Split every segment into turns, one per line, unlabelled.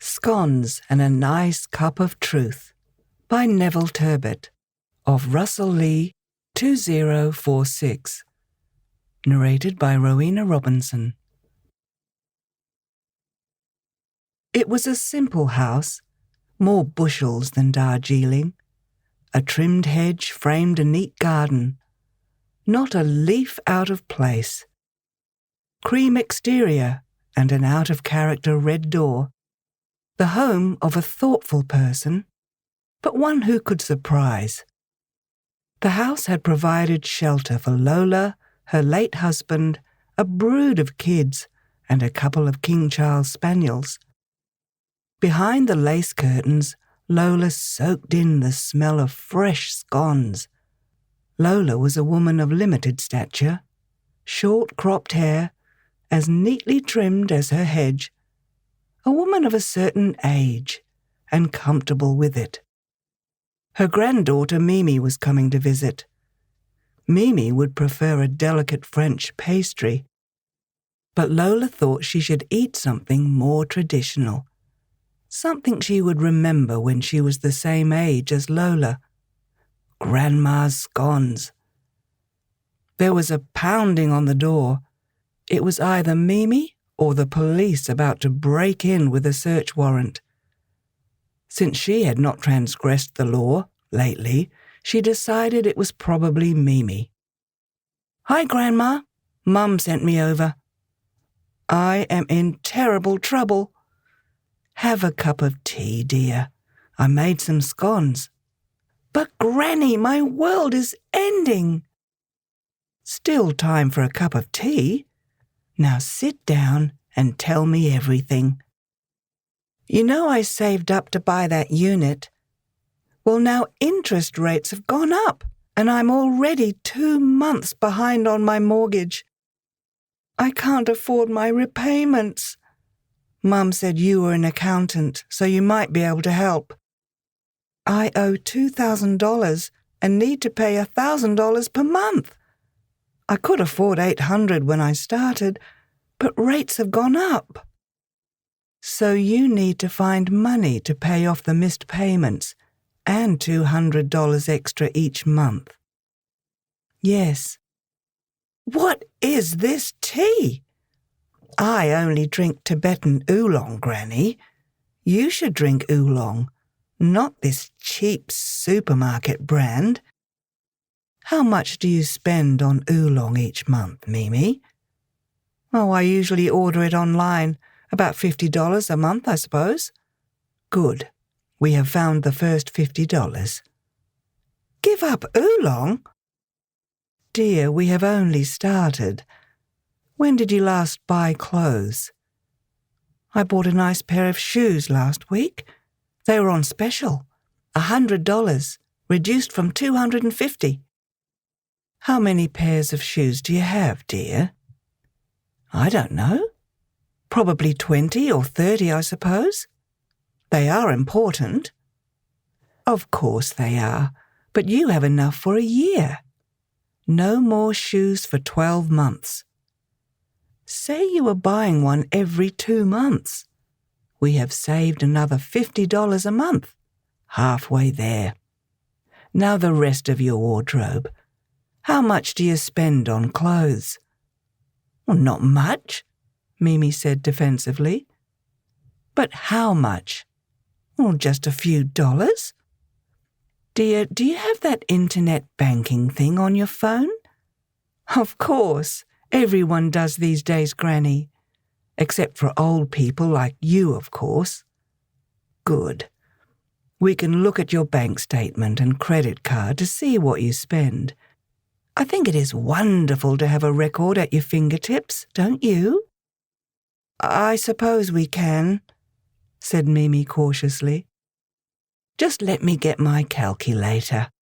Scones and a Nice Cup of Truth by Neville Turbit of Russell Lee 2046. Narrated by Rowena Robinson. It was a simple house, more bushels than Darjeeling. A trimmed hedge framed a neat garden, not a leaf out of place. Cream exterior and an out-of-character red door. The home of a thoughtful person, but one who could surprise. The house had provided shelter for Lola, her late husband, a brood of kids, and a couple of King Charles spaniels. Behind the lace curtains, Lola soaked in the smell of fresh scones. Lola was a woman of limited stature, short cropped hair, as neatly trimmed as her hedge, a woman of a certain age, and comfortable with it. Her granddaughter Mimi was coming to visit. Mimi would prefer a delicate French pastry, but Lola thought she should eat something more traditional, something she would remember when she was the same age as Lola. Grandma's scones. There was a pounding on the door. It was either Mimi or the police about to break in with a search warrant. Since she had not transgressed the law lately, she decided it was probably Mimi. "Hi, Grandma. Mum sent me over. I am in terrible trouble. Have a cup of tea, dear. I made some scones." "But, Granny, my world is ending." "Still time for a cup of tea. Now sit down and tell me everything." "You know I saved up to buy that unit. Well, now interest rates have gone up, and I'm already 2 months behind on my mortgage. I can't afford my repayments. Mum said you were an accountant, so you might be able to help. I owe $2,000 and need to pay $1,000 per month. I could afford $800 when I started, but rates have gone up. So you need to find money to pay off the missed payments and $200 extra each month." "Yes." "What is this tea?" "I only drink Tibetan oolong, Granny. You should drink oolong, not this cheap supermarket brand. How much do you spend on oolong each month, Mimi?" "Oh, I usually order it online. About $50 a month, I suppose." "Good. We have found the first $50. "Give up oolong?" "Dear, we have only started. When did you last buy clothes?" "I bought a nice pair of shoes last week. They were on special. $100, reduced from $250. "How many pairs of shoes do you have, dear?" "I don't know. Probably 20 or 30, I suppose. They are important." "Of course they are, but you have enough for a year. No more shoes for 12 months. Say you were buying one every 2 months. We have saved another $50 a month. Halfway there. Now the rest of your wardrobe. How much do you spend on clothes?" "Well, not much," Mimi said defensively. "But how much?" "Well, just a few dollars." "Dear, do you have that internet banking thing on your phone?" "Of course. Everyone does these days, Granny. Except for old people like you, of course." "Good. We can look at your bank statement and credit card to see what you spend. I think it is wonderful to have a record at your fingertips, don't you?" "I suppose we can," said Mimi cautiously. "Just let me get my calculator."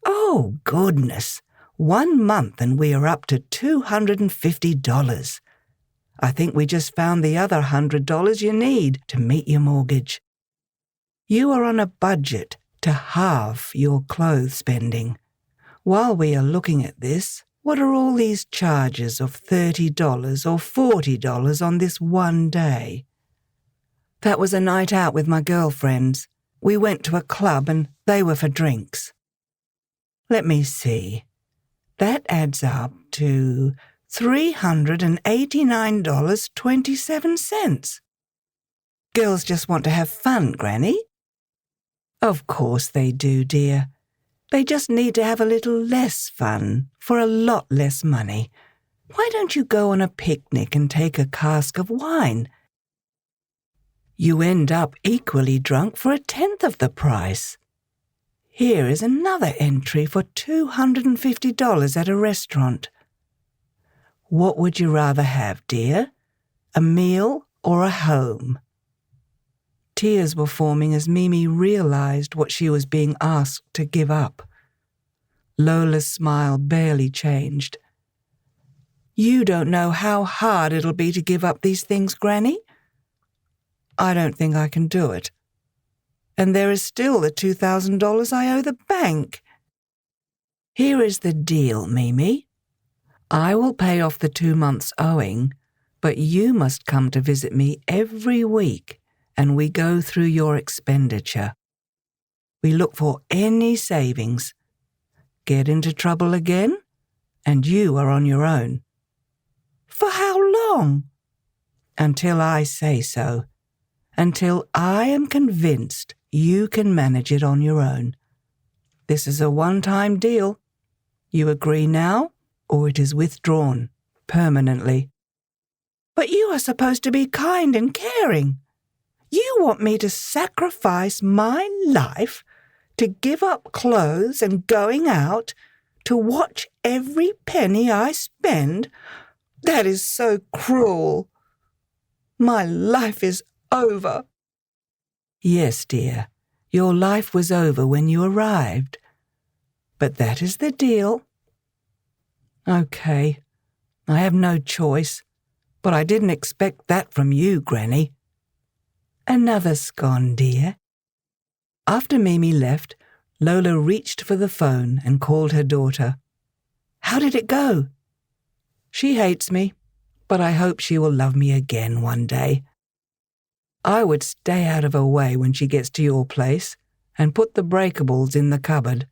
"Oh, goodness. 1 month and we are up to $250. I think we just found the other $100 you need to meet your mortgage. You are on a budget to halve your clothes spending. While we are looking at this, what are all these charges of $30 or $40 on this one day?" That was a night out with my girlfriends. We went to a club and they were for drinks. Let me see. That adds up to $389.27. Girls just want to have fun, Granny. Of course they do, dear. They just need to have a little less fun for a lot less money. Why don't you go on a picnic and take a cask of wine? You end up equally drunk for 1/10 of the price. Here is another entry for $250 at a restaurant. What would you rather have, dear? A meal or a home? Tears were forming as Mimi realized what she was being asked to give up. Lola's smile barely changed. You don't know how hard it'll be to give up these things, Granny. I don't think I can do it. And there is still the $2,000 I owe the bank. Here is the deal, Mimi. I will pay off the 2 months owing, but you must come to visit me every week and we go through your expenditure. We look for any savings. Get into trouble again, and you are on your own. For how long? Until I say so. Until I am convinced you can manage it on your own. This is a one-time deal. You agree now, or it is withdrawn permanently. But you are supposed to be kind and caring. You want me to sacrifice my life, to give up clothes and going out, to watch every penny I spend? That is so cruel. My life is over. Yes, dear, your life was over when you arrived. But that is the deal. Okay, I have no choice, but I didn't expect that from you, Granny. Another scone, dear. After Mimi left, Lola reached for the phone and called her daughter. How did it go? She hates me, but I hope she will love me again one day. I would stay out of her way when she gets to your place and put the breakables in the cupboard.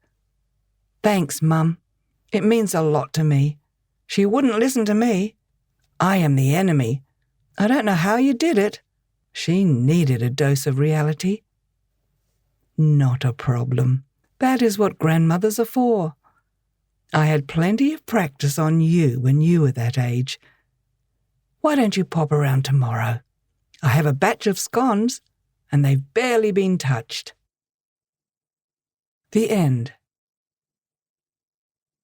Thanks, Mum. It means a lot to me. She wouldn't listen to me. I am the enemy. I don't know how you did it. She needed a dose of reality. Not a problem. That is what grandmothers are for. I had plenty of practice on you when you were that age. Why don't you pop around tomorrow? I have a batch of scones, and they've barely been touched. The end.